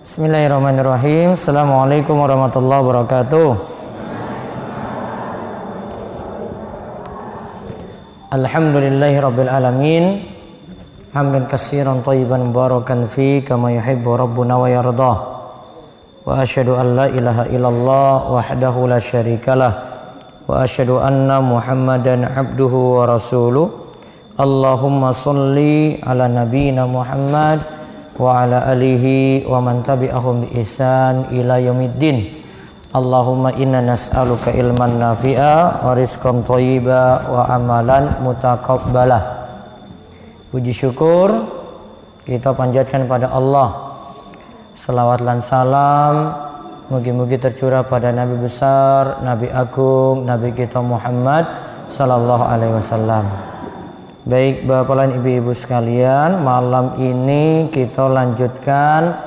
Bismillahirrahmanirrahim. Assalamualaikum warahmatullahi wabarakatuh. Alhamdulillahi rabbil alamin. Hamdan katsiran thayyiban mubarakan fi kama yuhibbu rabbuna wa yardah. Wa asyhadu an la ilaha illallah wahdahu la syarikalah wa asyhadu anna Muhammadan abduhu wa rasuluh. Allahumma shalli ala nabiyyina Muhammad wa ala alihi wa man tabi'ahum bi ihsan ila yaumiddin. Allahumma inna nas'aluka ilman nafi'a wa rizqan thayyiba wa amalan mutaqabbalah. Puji syukur kita panjatkan pada Allah. Selawat dan salam mugi-mugi tercurah pada Nabi besar, Nabi agung, Nabi kita Muhammad sallallahu alaihi wasallam. Baik Bapak dan Ibu-ibu sekalian, malam ini kita lanjutkan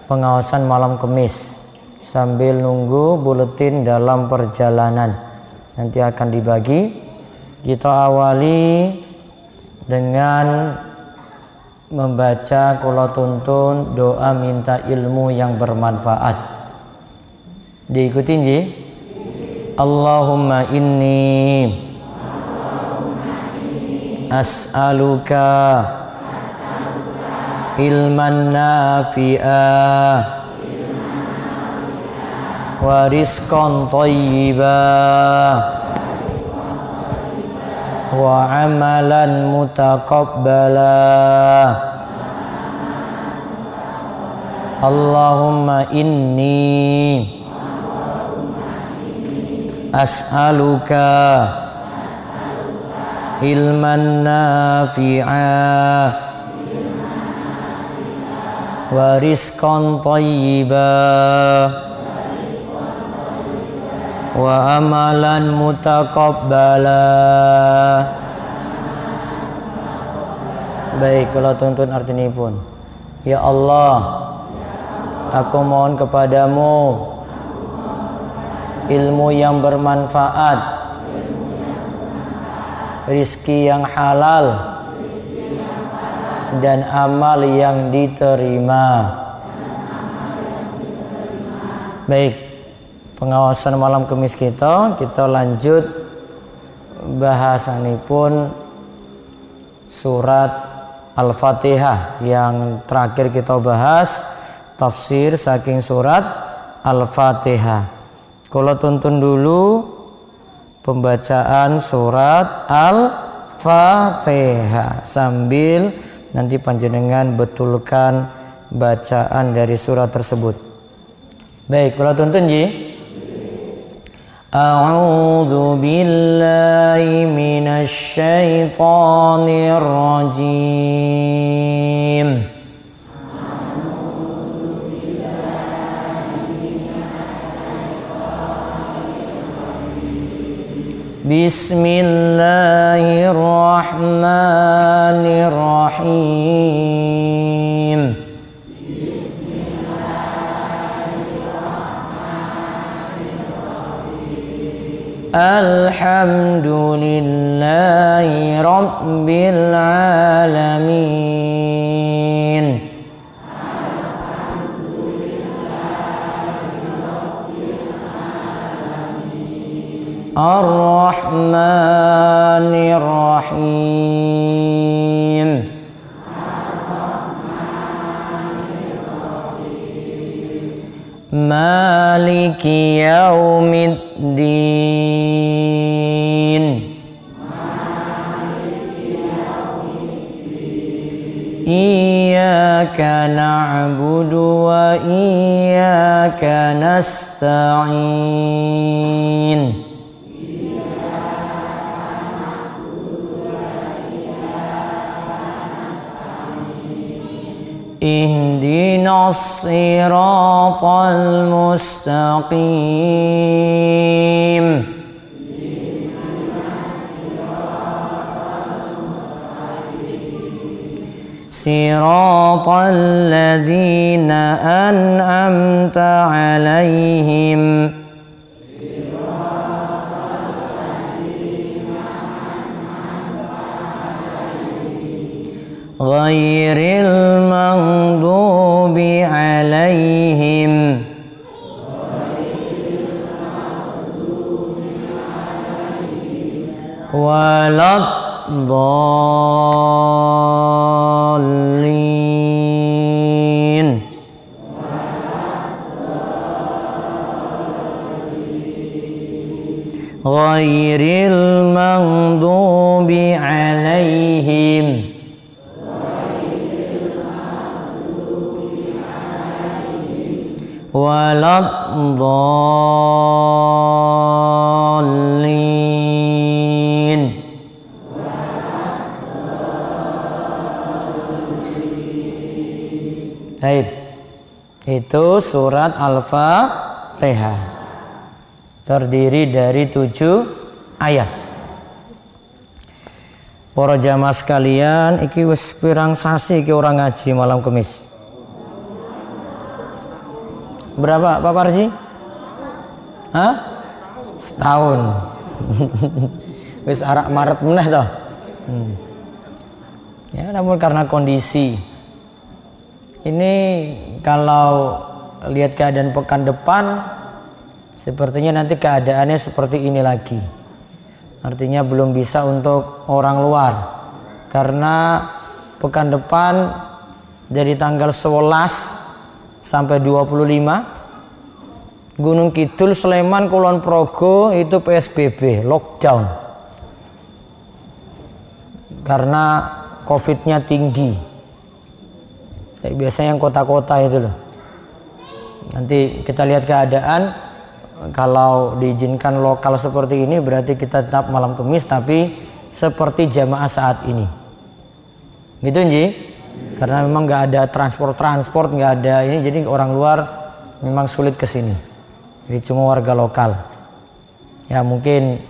pengawasan malam Kemis sambil nunggu buletin dalam perjalanan. Nanti akan dibagi. Kita awali dengan membaca kula tuntun doa minta ilmu yang bermanfaat. Diikuti nggih? Allahumma inni as'aluka ilman nafi'a wa rizqan thayyiba wa amalan mutaqabbala. Allahumma inni as'aluka ilman nafi'a wa rizqan thayyiba wa amalan mutaqabbala. Baik, kalau tuntun artinya pun, ya Allah, aku mohon kepadamu ilmu yang bermanfaat, rizki yang halal, dan amal yang diterima. Baik, pengawasan malam Kemis kita lanjut bahasanipun surat Al-Fatihah. Yang terakhir kita bahas tafsir saking surat Al-Fatihah. Kalau tuntun dulu pembacaan surat Al-Fatihah sambil nanti panjenengan betulkan bacaan dari surat tersebut. Baik, kalau tuntun ji. A'udzu billahi minasy syaithanir rajim. Bismillahirrahmanirrahim. Alhamdulillahi rabbil alamin. Ar-Rahmanir Rahim. Maliki yaumiddin. Iyyaka na'budu wa iyyaka nasta'in. Ihdinas siratal mustaqim. Siratal ladzina an'amta 'alaihim ghairil maghdubi 'alaihim Waladdallin. Ghairil maghdubi alaihim. Waladdallin. Baik. Itu surat Al-Fatihah. Terdiri dari 7 ayat. Para jamaah sekalian, iki wis pirang sasi iki orang ngaji malam Kamis. Berapa Pak Parji? Hah? Setahun. Wis arak Maret meneh toh. Ya, namun karena kondisi ini, kalau lihat keadaan pekan depan, sepertinya nanti keadaannya seperti ini lagi. Artinya belum bisa untuk orang luar, karena pekan depan dari tanggal 11 sampai 25 Gunung Kidul, Sleman, Kulon Progo itu PSBB, lockdown, karena COVID-nya tinggi. Kayak biasanya yang kota-kota itu loh. Nanti kita lihat keadaan. Kalau diizinkan lokal seperti ini, berarti kita tetap malam Kamis, tapi seperti jamaah saat ini. Gitu Nji? Karena memang nggak ada transport, nggak ada ini, jadi orang luar memang sulit ke sini. Jadi cuma warga lokal. Ya mungkin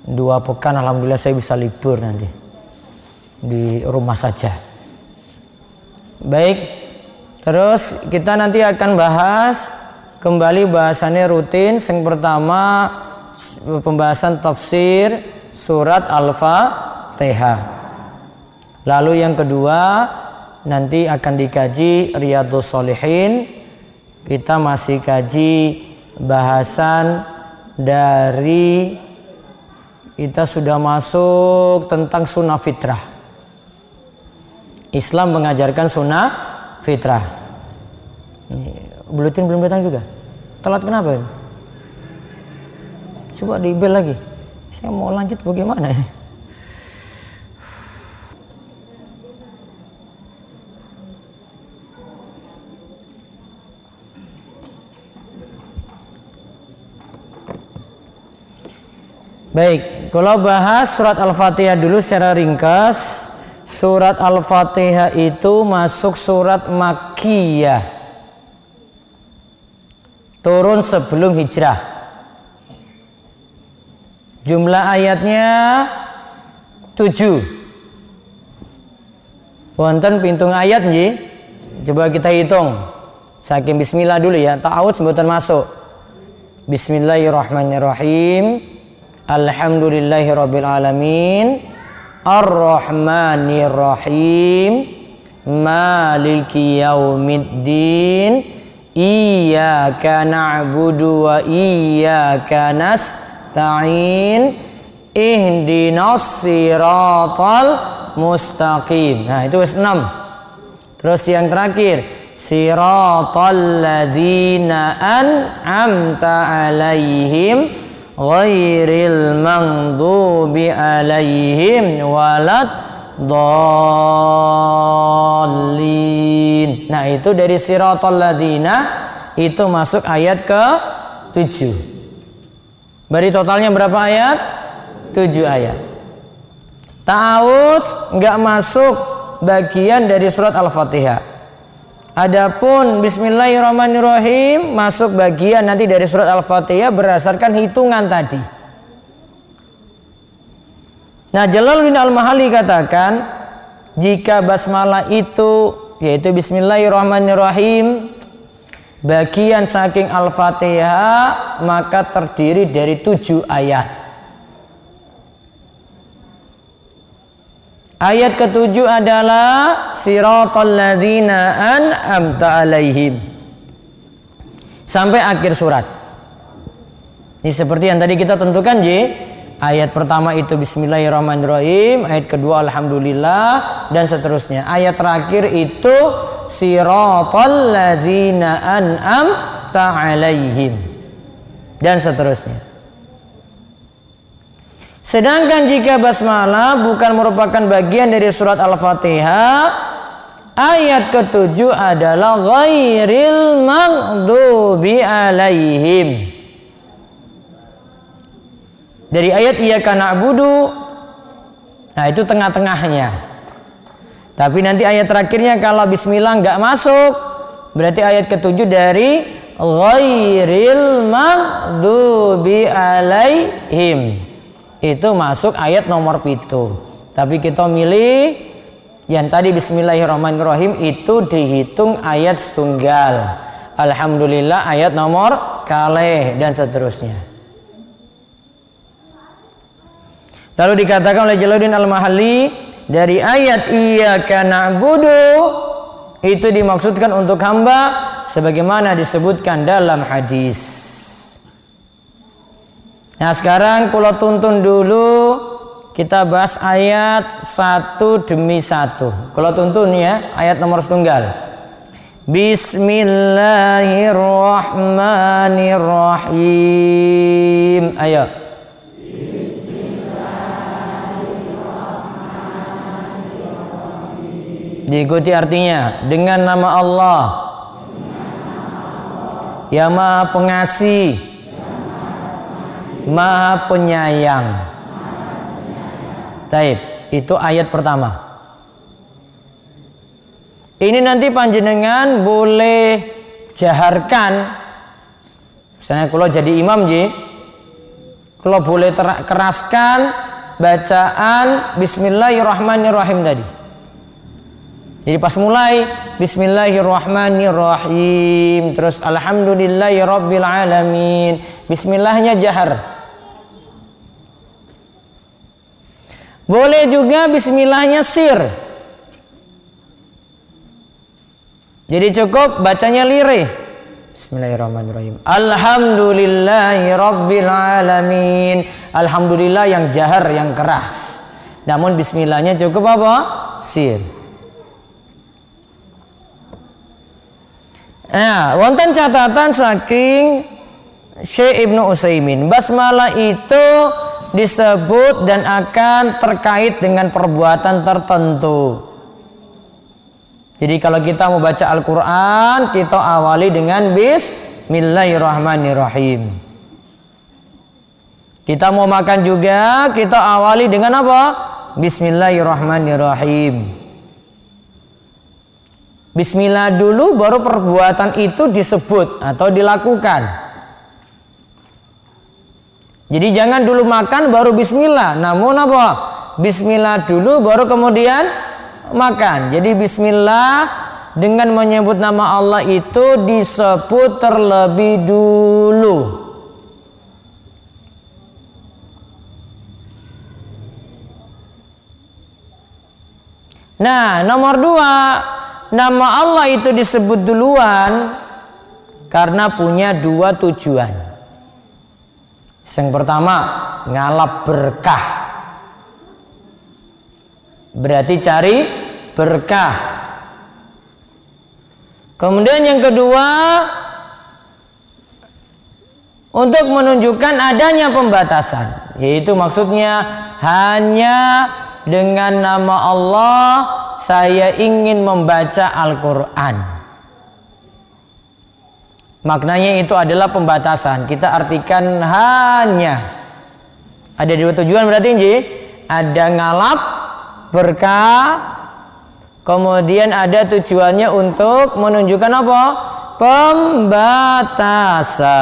2 pekan, alhamdulillah saya bisa libur nanti di rumah saja. Baik, terus kita nanti akan bahas kembali bahasannya rutin. Yang pertama pembahasan tafsir surat Al-Fatihah. Lalu yang kedua nanti akan dikaji Riyadhus Shalihin. Kita masih kaji bahasan dari, kita sudah masuk tentang sunnah fitrah. Islam mengajarkan sunnah fitrah. Buletin belum datang juga. Telat kenapa ini? Coba di bel lagi. Saya mau lanjut bagaimana ini? Baik, kalau bahas surat Al-Fatihah dulu secara ringkas. Surat Al-Fatihah itu masuk surat Makkiyah, turun sebelum hijrah. Jumlah ayatnya 7. Wonten pintung ayat nggih. Coba kita hitung. Saking bismillah dulu ya. Ta'awudz mboten masuk. Bismillahirrahmanirrahim. Alhamdulillahirabbil alamin. Ar-Rahmanir-Rahim. Maliki yaumiddin. Iyyaka na'budu wa iyyaka nasta'in. Ihdinas siratal mustaqim. Nah, itu 6. Terus yang terakhir, siratal ladzina an'amta 'alaihim ghairil maghdubi 'alaihim waladdallin. Nah, itu dari siratal ladzina itu masuk ayat ke-7. Berarti totalnya berapa ayat? 7 ayat. Ta'awudz enggak masuk bagian dari surat Al-Fatihah. Adapun Bismillahirrahmanirrahim masuk bagian nanti dari surat Al-Fatihah berdasarkan hitungan tadi. Nah, Jalaluddin Al-Mahalli katakan jika basmalah itu, yaitu Bismillahirrahmanirrahim, bagian saking Al-Fatihah, maka terdiri dari 7 ayat. Ayat ke-7 adalah siratal ladzina an'amta 'alaihim sampai akhir surat. Ini seperti yang tadi kita tentukan, J. ayat pertama itu bismillahirrahmanirrahim, ayat kedua alhamdulillah, dan seterusnya. Ayat terakhir itu siratal ladzina an'amta 'alaihim, dan seterusnya. Sedangkan jika basmalah bukan merupakan bagian dari surat Al-Fatihah, ayat ke-7 adalah ghairil maghdubi 'alaihim. Dari ayat iyyaka na'budu, nah itu tengah-tengahnya. Tapi nanti ayat terakhirnya kalau bismillah nggak masuk, berarti ayat ke-7 dari ghairil maghdubi 'alaihim itu masuk ayat nomor 7. Tapi kita milih yang tadi bismillahirrahmanirrahim itu dihitung ayat setunggal. Alhamdulillah ayat nomor kalih, dan seterusnya. Lalu dikatakan oleh Jalaluddin Al-Mahalli, dari ayat iyyaka na'budu itu dimaksudkan untuk hamba sebagaimana disebutkan dalam hadis. Nah, sekarang kalau tuntun dulu kita bahas ayat satu demi satu. Kalau tuntun ya, ayat nomor setunggal. Bismillahirrahmanirrahim. Ayo. Diikuti artinya, dengan nama Allah yang Maha Pengasih, Maha Penyayang. Taib, itu ayat pertama. Ini nanti panjenengan boleh jaharkan. Misalnya kalau jadi imam ji, kalau boleh keraskan bacaan bismillahirrahmanirrahim tadi. Jadi pas mulai bismillahirrahmanirrahim, terus alhamdulillahirabbil alamin, bismillahnya jahar. Boleh juga bismillahnya sir. Jadi cukup bacanya lirih. Bismillahirrahmanirrahim. Alhamdulillahirabbil alamin. Alhamdulillah yang jahar, yang keras. Namun bismillahnya cukup apa? Sir. Nah, wonten catatan saking Syekh Ibnu Utsaimin, basmalah itu disebut dan akan terkait dengan perbuatan tertentu. Jadi kalau kita mau baca Al-Quran, kita awali dengan bismillahirrahmanirrahim. Kita mau makan juga, kita awali dengan apa? Bismillahirrahmanirrahim. Bismillah dulu baru perbuatan itu disebut atau dilakukan. Jadi jangan dulu makan baru bismillah, namun apa? Bismillah dulu baru kemudian makan. Jadi bismillah dengan menyebut nama Allah itu disebut terlebih dulu. Nah, nomor 2, nama Allah itu disebut duluan karena punya 2 tujuan. Yang pertama, ngalap berkah. Berarti cari berkah. Kemudian yang kedua, untuk menunjukkan adanya pembatasan, yaitu maksudnya hanya dengan nama Allah saya ingin membaca Al-Quran. Maknanya itu adalah pembatasan. Kita artikan hanya. Ada 2 tujuan berarti Nji. Ada ngalap berkah, kemudian ada tujuannya untuk menunjukkan apa? Pembatasan.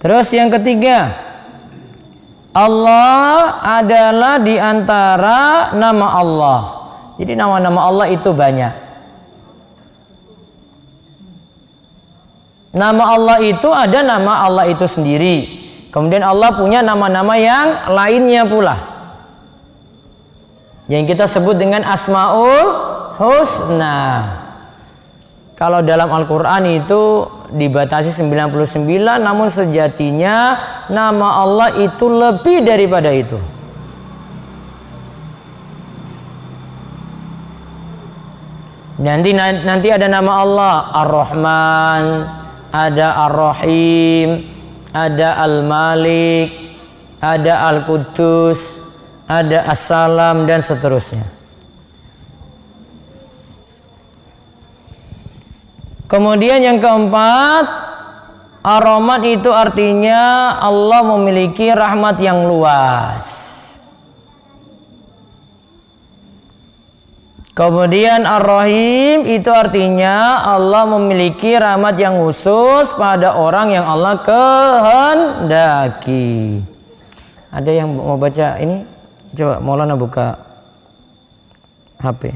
Terus yang ketiga, Allah adalah di antara nama Allah. Jadi nama-nama Allah itu banyak. Nama Allah itu ada nama Allah itu sendiri. Kemudian Allah punya nama-nama yang lainnya pula, yang kita sebut dengan Asmaul Husna. Kalau dalam Al-Quran itu dibatasi 99, namun sejatinya nama Allah itu lebih daripada itu. Nanti ada nama Allah Ar-Rahman, ada Ar-Rahim, ada Al-Malik, ada Al-Quddus, ada As-Salam, dan seterusnya. Kemudian yang keempat, Ar-Rahman itu artinya Allah memiliki rahmat yang luas. Kemudian Ar-Rahim itu artinya Allah memiliki rahmat yang khusus pada orang yang Allah kehendaki. Ada yang mau baca ini? Coba Maulana buka HP.